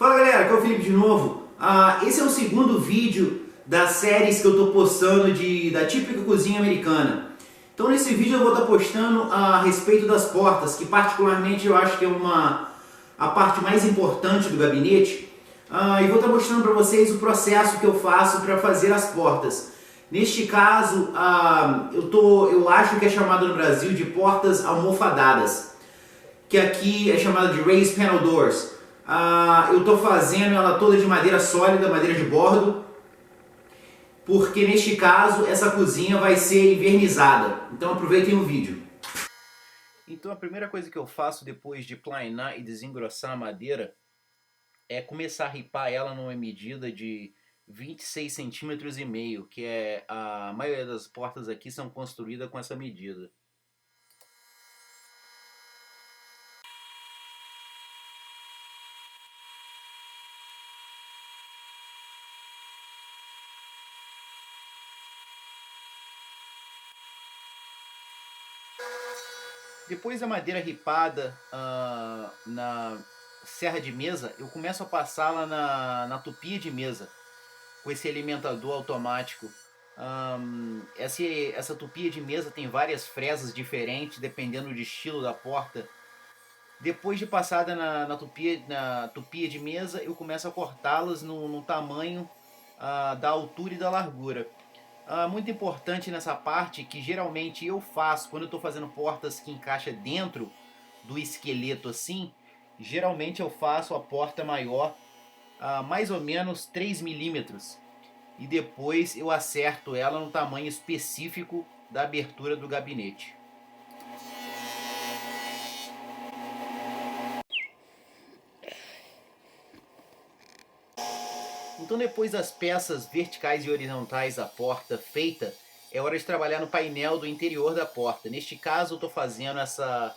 Fala galera, aqui é o Felipe de novo. Esse é o segundo vídeo das séries que eu estou postando da típica cozinha americana. Então nesse vídeo eu vou estar postando a respeito das portas, que particularmente eu acho que é a parte mais importante do gabinete. E vou estar mostrando para vocês o processo que eu faço para fazer as portas. Neste caso, eu acho que é chamado no Brasil de portas almofadadas, que aqui é chamada de Raised Panel Doors. Eu estou fazendo ela toda de madeira sólida, madeira de bordo, porque neste caso essa cozinha vai ser envernizada. Então aproveitem o vídeo. Então a primeira coisa que eu faço depois de planar e desengrossar a madeira é começar a ripar ela numa medida de 26 centímetros e meio, que é a maioria das portas aqui são construídas com essa medida. Depois da madeira ripada na serra de mesa, eu começo a passá-la na tupia de mesa, com esse alimentador automático. Essa tupia de mesa tem várias fresas diferentes, dependendo do estilo da porta. Depois de passada na tupia de mesa, eu começo a cortá-las no tamanho da altura e da largura. Muito importante nessa parte, que geralmente eu faço quando eu estou fazendo portas que encaixa dentro do esqueleto assim, geralmente eu faço a porta maior mais ou menos 3 milímetros e depois eu acerto ela no tamanho específico da abertura do gabinete. Então depois das peças verticais e horizontais da porta feita, é hora de trabalhar no painel do interior da porta. Neste caso eu estou fazendo essa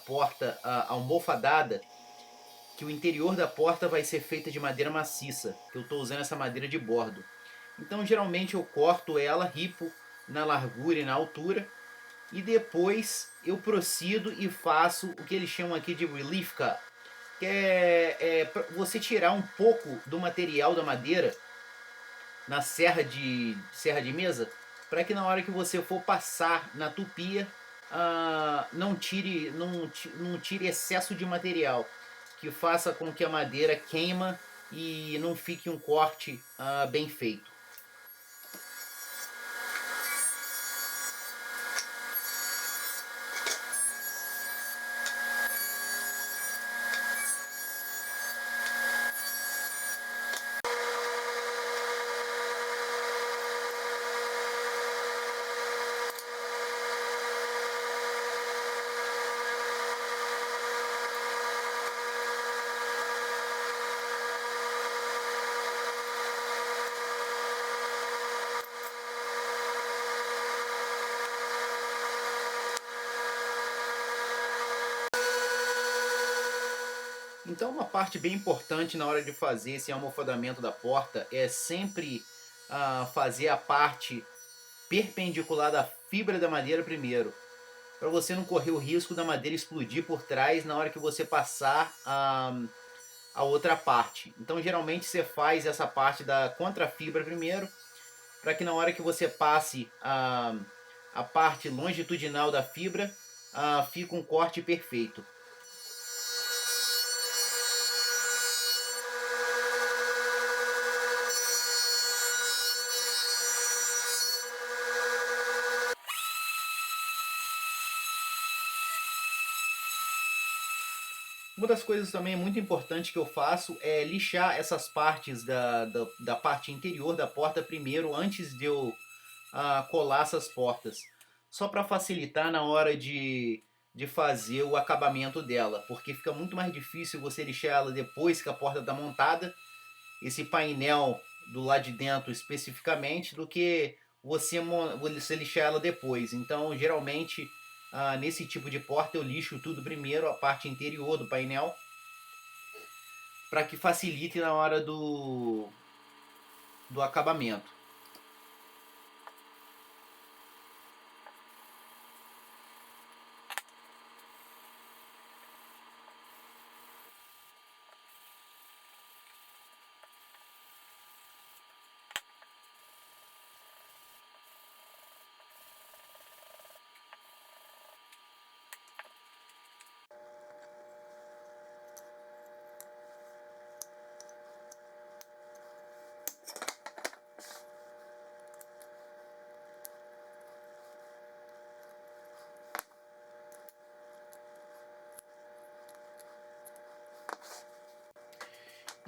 porta almofadada, que o interior da porta vai ser feita de madeira maciça, que eu estou usando essa madeira de bordo. Então geralmente eu corto ela, ripo na largura e na altura, e depois eu procedo e faço o que eles chamam aqui de relief cut, que é você tirar um pouco do material da madeira na serra de mesa, para que na hora que você for passar na tupia, não tire excesso de material, que faça com que a madeira queima e não fique um corte bem feito. Então uma parte bem importante na hora de fazer esse almofadamento da porta é sempre fazer a parte perpendicular da fibra da madeira primeiro, para você não correr o risco da madeira explodir por trás na hora que você passar a outra parte. Então geralmente você faz essa parte da contrafibra primeiro, para que na hora que você passe a parte longitudinal da fibra, fique um corte perfeito. Uma das coisas também muito importante que eu faço é lixar essas partes da parte interior da porta primeiro, antes de eu colar essas portas. Só para facilitar na hora de fazer o acabamento dela, porque fica muito mais difícil você lixar ela depois que a porta está montada, esse painel do lado de dentro especificamente, do que você lixar ela depois. Então geralmente nesse tipo de porta eu lixo tudo primeiro, a parte interior do painel, para que facilite na hora do acabamento.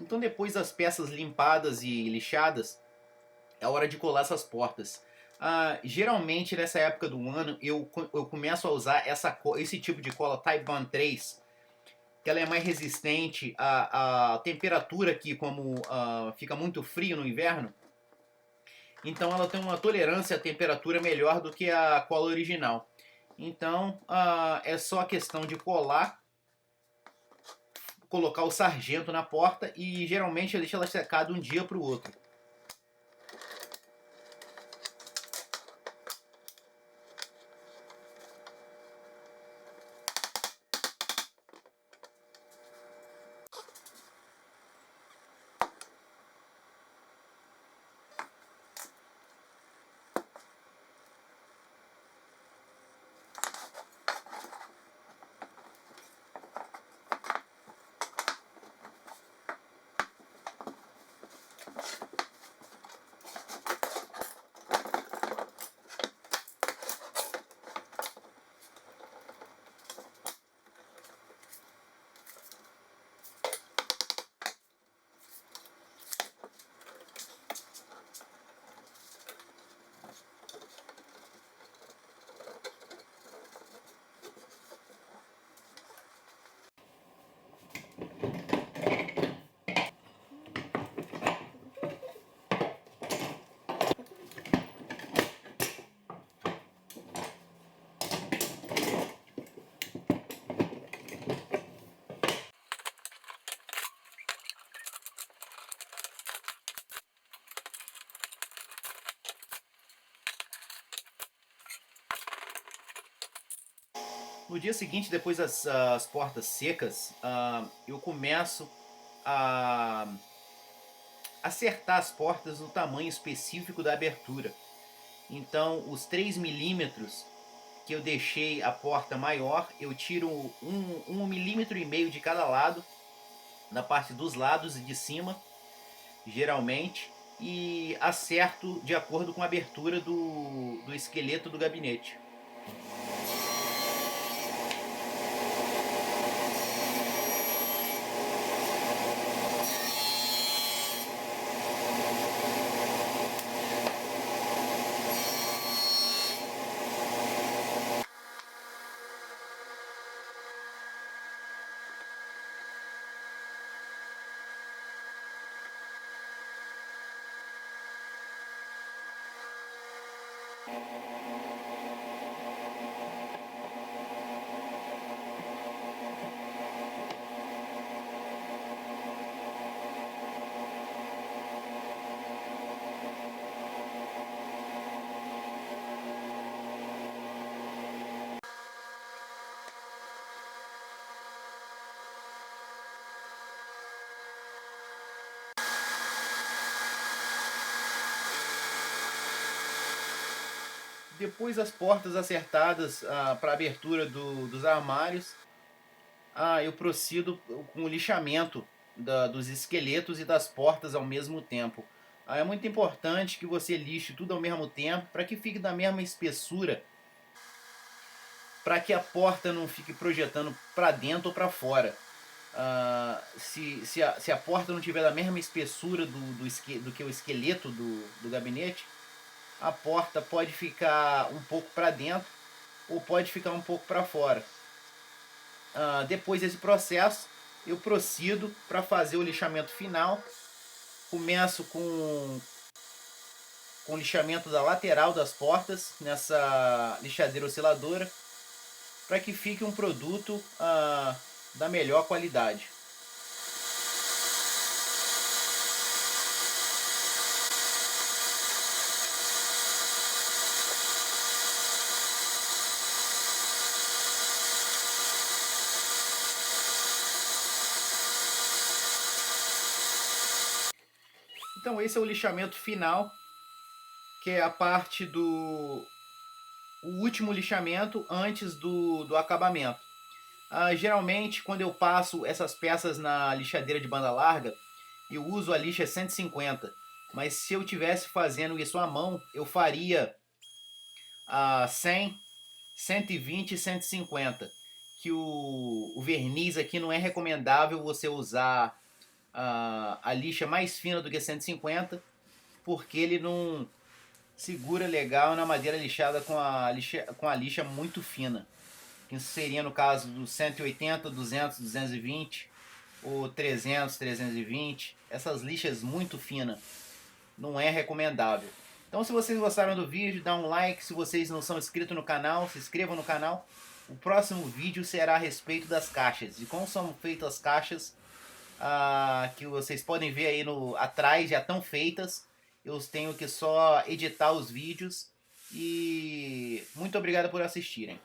Então depois das peças limpadas e lixadas, é hora de colar essas portas. Geralmente nessa época do ano eu começo a usar esse tipo de cola Type Bond 3, que ela é mais resistente à temperatura aqui, como fica muito frio no inverno. Então ela tem uma tolerância à temperatura melhor do que a cola original. Então é só a questão de colocar o sargento na porta e geralmente eu deixo ela secar de um dia para o outro. No dia seguinte, depois das portas secas, eu começo a acertar as portas no tamanho específico da abertura. Então, os 3 milímetros que eu deixei a porta maior, eu tiro 1,5 mm de cada lado, na parte dos lados e de cima, geralmente, e acerto de acordo com a abertura do esqueleto do gabinete. Depois das portas acertadas para a abertura dos armários, eu procedo com o lixamento dos esqueletos e das portas ao mesmo tempo. É muito importante que você lixe tudo ao mesmo tempo para que fique da mesma espessura, para que a porta não fique projetando para dentro ou para fora. Se a porta não tiver da mesma espessura do que o esqueleto do gabinete, a porta pode ficar um pouco para dentro ou pode ficar um pouco para fora. Depois desse processo, eu procedo para fazer o lixamento final. Começo com o lixamento da lateral das portas nessa lixadeira osciladora, para que fique um produto da melhor qualidade. Então esse é o lixamento final, que é a parte o último lixamento antes do acabamento. Geralmente quando eu passo essas peças na lixadeira de banda larga, eu uso a lixa 150, mas se eu tivesse fazendo isso à mão, eu faria 100, 120 e 150, que o verniz aqui não é recomendável você usar a lixa mais fina do que 150, porque ele não segura legal na madeira lixada com a lixa muito fina. Que seria no caso do 180, 200, 220 ou 300, 320. Essas lixas muito finas não é recomendável. Então, se vocês gostaram do vídeo, dá um like. Se vocês não são inscritos no canal, se inscrevam no canal. O próximo vídeo será a respeito das caixas, de como são feitas as caixas, que vocês podem ver aí atrás, já estão feitas. Eu tenho que só editar os vídeos. E muito obrigado por assistirem.